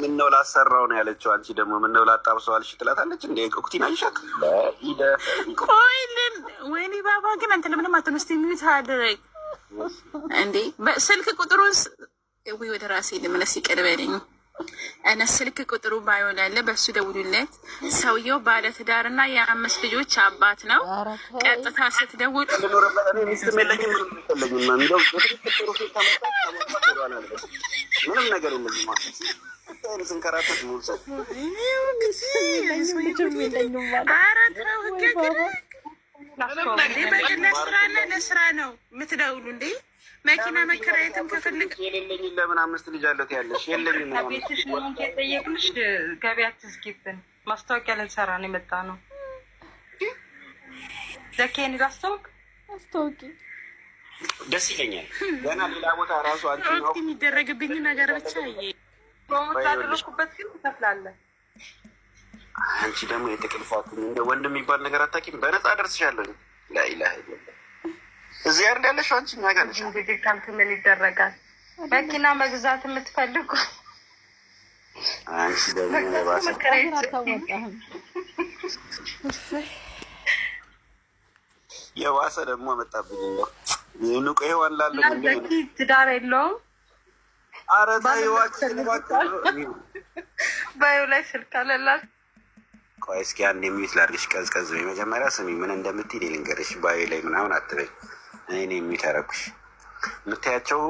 ምን ነው ላሰራው ነው ያለችው። አንቺ ደግሞ ምን ነው ላጣብሰው አልሽ ትላታለች። እንደ ቁክቲና ይሻት ቆይልን ወይኔ ባባ ግን አንተ ለምንም አትነስቲ የሚሉት አደረግ እንዴ በስልክ ቁጥሩን ወይ ወደ ራሴ ልመለስ ይቀርበልኝ እነ ስልክ ቁጥሩ ባይሆን ያለ በሱ ደውሉለት። ሰውየው ባለ ትዳርና የ5 ልጆች አባት ነው። ቀጥታ ስትደውል ምንም ነገር ለስራ ነው የምትደውሉ እንዴ? መኪና መከራየትም ከፈልግ የሌለኝ ለምን 5 ልጅ አለት ያለሽ የለኝም። ቤትሽ ነው የጠየቅንሽ። ገበያ ትዝጊብን ማስታወቂያ ልንሰራ ነው የመጣ ነው። ዘኬን ላስታውቅ አስታውቂ ደስ ይለኛል። ገና ሌላ ቦታ ራሱ አንቺ ነው የሚደረግብኝ ነገር ብቻ ታደረኩበት ግን ትከፍላለህ። አንቺ ደግሞ የተቀልፋኩኝ እንደ ወንድም የሚባል ነገር አታውቂም። በነፃ ደርስሻለሁ። ላኢላሀ ኢለላህ እዚህ አይደል ያለሽው አንቺ እኛ ጋር ነሽ። እንግዲህ ካንተ ምን ይደረጋል? መኪና መግዛት የምትፈልጉ አንቺ ደግሞ የባሰ ደግሞ መጣብኝ ነው የኑቀ ይዋላል ለዚህ ትዳር የለውም። ኧረ ተይው ባዩ ላይ ስልክ አለላት። ቆይ እስኪ አንዴ ሚዩት ላድርግሽ። ቀዝቀዝ በይ መጀመሪያ ስሚ ምን እንደምትይ ልንገርሽ። ባዩ ላይ ምናምን አትበይ። እኔ የሚተረኩሽ የምታያቸው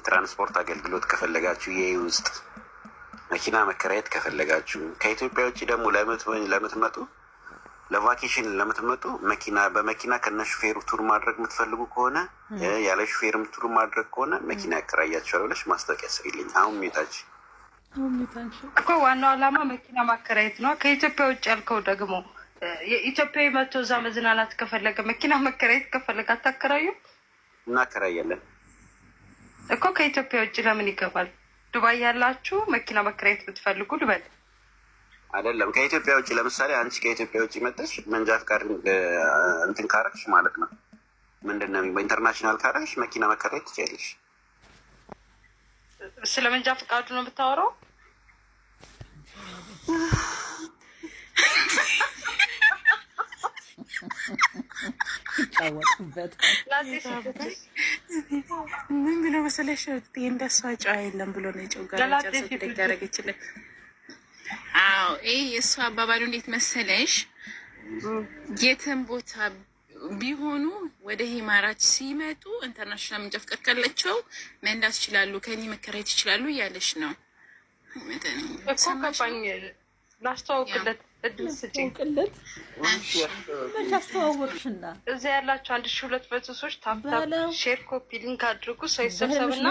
ትራንስፖርት አገልግሎት ከፈለጋችሁ ይሄ ውስጥ መኪና መከራየት ከፈለጋችሁ ከኢትዮጵያ ውጭ ደግሞ ለምትመጡ ለቫኬሽን ለምትመጡ መኪና በመኪና ከነ ሹፌሩ ቱር ማድረግ የምትፈልጉ ከሆነ ያለ ሹፌርም ቱር ማድረግ ከሆነ መኪና ያከራያችኋል ብለሽ ማስታወቂያ ስሪልኝ። አሁን ሚታች እኮ ዋናው ዓላማ መኪና ማከራየት ነው። ከኢትዮጵያ ውጭ ያልከው ደግሞ የኢትዮጵያዊ መቶ እዛ መዝናናት ከፈለገ መኪና መከራየት ከፈለገ አታከራዩ? እናከራያለን እኮ ከኢትዮጵያ ውጭ ለምን ይገባል? ዱባይ ያላችሁ መኪና መከራየት ብትፈልጉ ልበል አይደለም ከኢትዮጵያ ውጭ ለምሳሌ አንቺ ከኢትዮጵያ ውጭ መጥተሽ መንጃ ፍቃድ እንትን ካረግሽ ማለት ነው ምንድን ነው በኢንተርናሽናል ካረግሽ መኪና መከራየት ትችያለሽ። ስለ መንጃ ፍቃዱ ነው የምታወራው? ምን ብሎ መሰለሽ እንደሷ ጨዋ የለም ብሎ ነው ጨው ያደረገችልን። አዎ ይሄ የእሱ አባባሉ እንዴት መሰለሽ የትም ቦታ ቢሆኑ ወደ ሂማራት ሲመጡ ኢንተርናሽናል መንጃ ፍቃድ ካላቸው መንዳት ይችላሉ፣ ከኔ መከራየት ይችላሉ እያለሽ ነው እኮ። ገባኝ። ላስተዋውቅለት እድል ስጭኝ። አስተዋወቅሽና እዚያ ያላቸው 1200 ሰዎች ታፕታፕ ሼር ኮፒ ሊንክ አድርጉ። ሰው ይሰብሰብና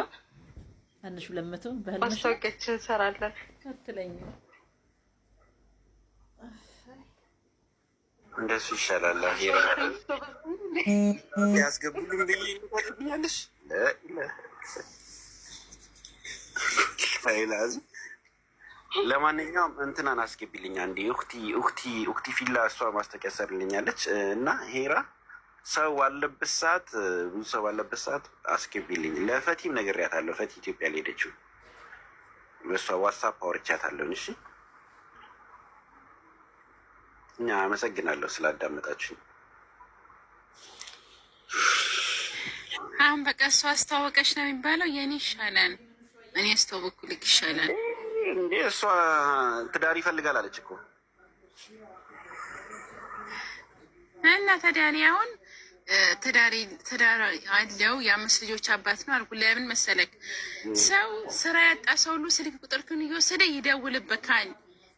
1200 ማስታወቂያችን እንሰራለን። እንደሱ ይሻላል። ያስገቡልኝ ብዬ ይፈልብኛለሽ ፋይላዝ። ለማንኛውም እንትናን አስገቢልኝ አንዴ ኡክቲ ፊላ እሷ ማስታወቂያ ሰርልኛለች እና ሄራ ሰው ባለበት ሰዓት ብዙ ሰው ባለበት ሰዓት አስገቢልኝ። ለፈቲም ነግሬያታለሁ። ፈቲ ኢትዮጵያ ሊሄደችው በእሷ ዋትሳፕ አውርቻታለሁ። እሺ እኛ አመሰግናለሁ ስላዳመጣችሁ። አሁን በቃ እሱ አስተዋወቀች ነው የሚባለው። የኔ ይሻላል፣ እኔ አስተዋወቅኩ ልክ ይሻላል እንዴ። እሷ ትዳር ይፈልጋል አለች እኮ እና ታዲያ እኔ አሁን ትዳር አለው የ5 ልጆች አባት ነው አልኩ። ለምን መሰለክ ሰው ስራ ያጣ ሰው ሁሉ ስልክ ቁጥርክን እየወሰደ ይደውልበታል።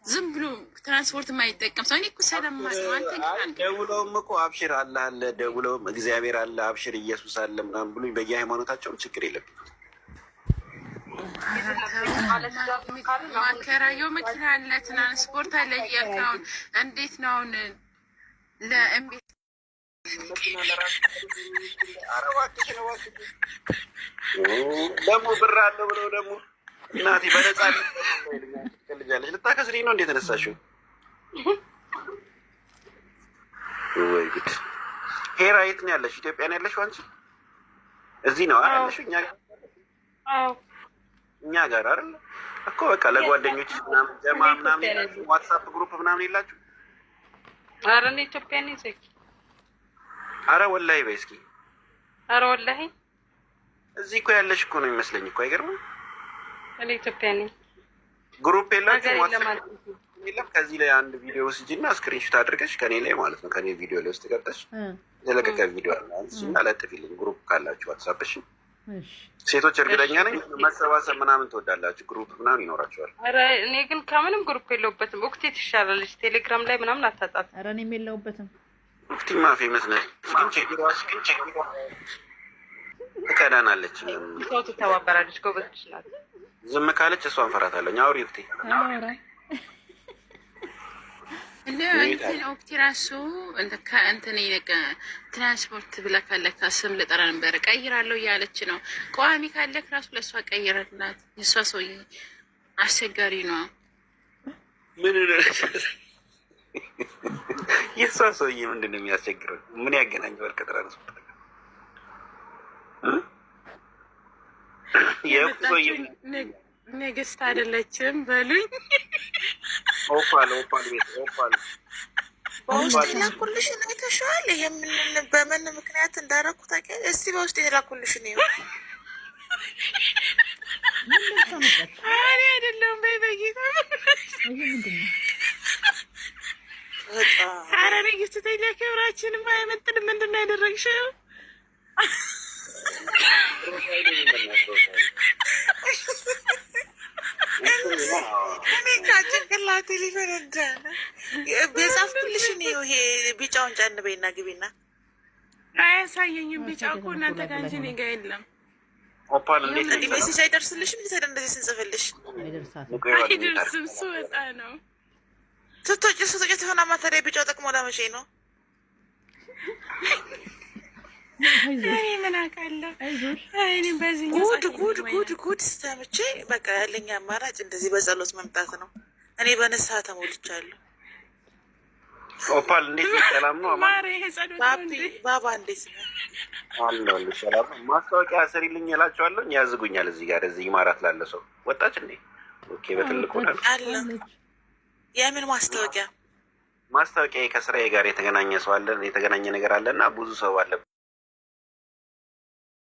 ዝም ብሎ ትራንስፖርት የማይጠቀም ሰው እኔ እኮ ሰለማት ነው። አንተ ደውለውም እኮ አብሽር አለ ደውለውም እግዚአብሔር አለ አብሽር ኢየሱስ አለ ምናምን ብሎ በየሃይማኖታቸውም ችግር የለብኝም። ማከራየው መኪና አለ፣ ትራንስፖርት አለ እያልከውን እንዴት ነው አሁን ለእምቤት ደግሞ ብር አለው ብለው ደግሞ እናቴ በነፃ ልጃለች ልታከስሪ ነው እንዴ ተነሳሽው? ወይ ጉድ! ሄራ የት ነው ያለሽ? ኢትዮጵያ ነው ያለሽው አንቺ? እዚህ ነው ያለሽው? እኛ እኛ ጋር አይደል እኮ በቃ ለጓደኞች ምናምን ጀማ ምናምን ዋትስአፕ ግሩፕ ምናምን የላችሁ? ኧረ እኔ ኢትዮጵያ ነኝ ዘኪ። ኧረ ወላሂ በይ እስኪ። ኧረ ወላሂ እዚህ እኮ ያለሽ እኮ ነው የሚመስለኝ እኮ። አይገርምም? እኔ ኢትዮጵያ ነኝ። ግሩፕ የላችሁ? የለም። ከዚህ ላይ አንድ ቪዲዮ ውስጂና ስክሪንሾት አድርገሽ ከኔ ላይ ማለት ነው ከኔ ቪዲዮ ላይ ውስጥ ገብተሽ የለቀቀ ቪዲዮ አለ አንቺና ለጥፊልኝ ግሩፕ ካላችሁ ዋትስአፕ። እሺ ሴቶች እርግጠኛ ነኝ መሰባሰብ ምናምን ትወዳላችሁ፣ ግሩፕ ምናምን ይኖራችኋል። ኧረ እኔ ግን ከምንም ግሩፕ የለሁበትም። ኦክቴ ትሻላለች፣ ቴሌግራም ላይ ምናምን አታጣት። ኧረ እኔም የለሁበትም። ኦክቴማ ፌመስ ነች፣ ግን ችግሯ ትከዳናለች፣ ሰው ትተባበራለች፣ ጎበዝ ናት። ዝም ካለች እሷን ፈራታለሁ። አውሪ ኦክቴ። እንትን ኦክቴ ራሱ እንትን ትራንስፖርት ብላ ካለካ ስም ልጠራ ነበረ ቀይራለሁ እያለች ነው። ቋሚ ካለክ ራሱ ለእሷ ቀይረላት። የእሷ ሰውዬ አስቸጋሪ ነው። ምን የእሷ ሰውዬ ምንድን ነው የሚያስቸግረው? ምን ያገናኘዋል ከትራንስፖርት? ንግስት አይደለችም በሉኝ። ኦፓል ቤት ኦፓል በውስጥ የላኩልሽን አይተሽዋል? ይሄ በምን ምክንያት እንዳደረኩ ታውቂያለሽ? እስቲ በውስጥ የላኩልሽን ይኸው። እኔ አይደለሁም በይ በጌታ። ኧረ ንግስት ተይ፣ ለክብራችንም አይመጥንም። ምንድን ነው ያደረግሽው? እኔ ጭንቅላቴ ሊፈነዳ ነው። የጻፍኩልሽን ይኸው። ይሄ ቢጫውን ጫን በይና ግቢና። አያሳየኝም ቢጫው እኮ እናንተ ጋር እንጂ እኔ ጋር የለም። ኦፓል እንዴት እንዲህ ሜሴጅ አይደርስልሽም? እንዴት እንደዚህ ስንጽፍልሽ አይደርስም? ስወጣ ነው ስትወጪ ትሆና ማተሪያ ቢጫው ጠቅሞ ለመቼ ነው? እኔ ምን አውቃለሁ? እኔ በዚህ ጉድ ስተምቼ በቃ ያለኝ አማራጭ እንደዚህ በጸሎት መምጣት ነው። እኔ በንስሐ ተሞልቻለሁ። ኦፓል እንዴት ሰላም ነው? ባባ እንዴት ነው? አለሁ ሰላም። ማስታወቂያ ስሪልኝ እላቸዋለሁ። ያዝጉኛል። እዚህ ጋር እዚህ ኢማራት ላለ ሰው ወጣች እንዴ? ኦኬ በትልቁ ነው አለ። የምን ማስታወቂያ? ማስታወቂያ ከስራዬ ጋር የተገናኘ ሰው አለ፣ የተገናኘ ነገር አለና ብዙ ሰው አለ።